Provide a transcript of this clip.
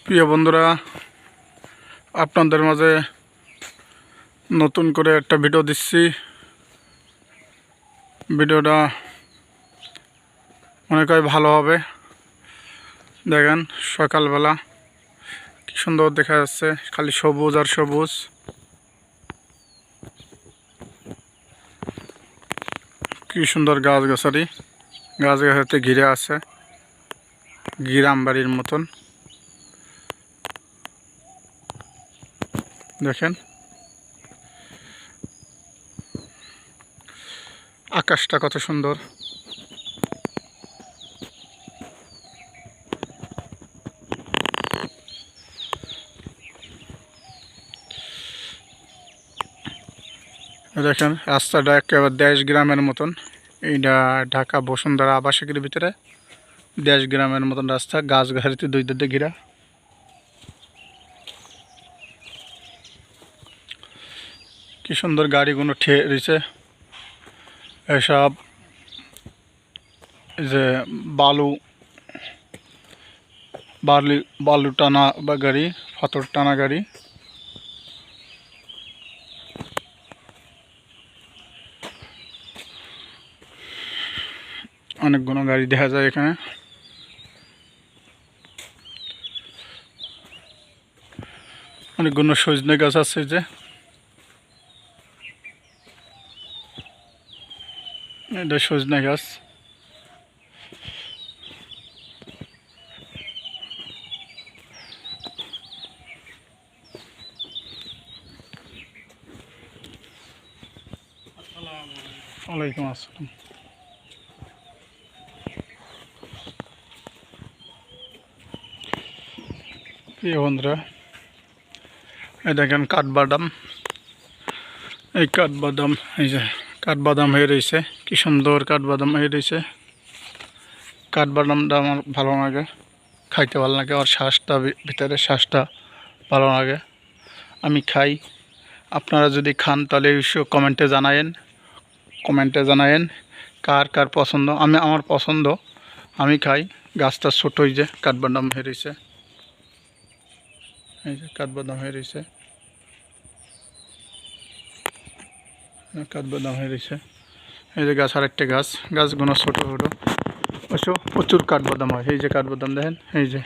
প্রিয় বন্ধুরা, আপনাদের মাঝে নতুন করে একটা ভিডিও দিচ্ছি। ভিডিওটা মনে করি ভালো হবে। দেখেন সকালবেলা কি সুন্দর দেখা যাচ্ছে, খালি সবুজ আর সবুজ। কি সুন্দর গাছগাছালি, গাছগাছালিতে ঘিরে আছে, গ্রাম বাড়ির মতন। দেখেন আকাশটা কত সুন্দর। দেখেন রাস্তাটা একেবারে দেশ গ্রামের মতন। এইটা ঢাকা বসুন্ধরা আবাসিকের ভিতরে দেশ গ্রামের মতন রাস্তা, গাছ গাছালিতে দুই দিকে ঘেরা। কি সুন্দর গাড়িগুলো ঠেয়ে রয়েছে। এসব যে বালু টানা বা গাড়ি, পাথর টানা গাড়ি। অনেকগুলো গাড়ি দেখা যায় এখানে। অনেকগুলো সজনে গাছ আছে, যে এটা সজনে গাছ। ওয়ালাইকুম আসসালাম। প্রিয় বন্ধুরা, এই দেখেন কাঠবাদাম। এই কাঠবাদাম, এই যে কাঠবাদাম হয়ে রয়েছে, কি সুন্দর কাঠবাদাম হয়ে রয়েছে। কাঠবাদামটা আমার ভালো লাগে, খাইতে ভালো লাগে। আর শ্বাসটা, ভিতরে শ্বাসটা ভালো লাগে, আমি খাই। আপনারা যদি খান তাহলে অবশ্যই কমেন্টে জানায়েন কার কার পছন্দ। আমার পছন্দ, আমি খাই। গাছটা ছোট, এই যে কাঠবাদাম হয়ে রয়েছে, এই যে কাঠবাদাম হয়ে রয়েছে, কাঠবাদাম হয়ে রয়েছে। এই যে গাছ, আরেকটা গাছগুলো ছোটো ছোটো, অবশ্য প্রচুর কাঠবাদাম হয়। এই যে কাঠবাদাম দেখেন, এই যে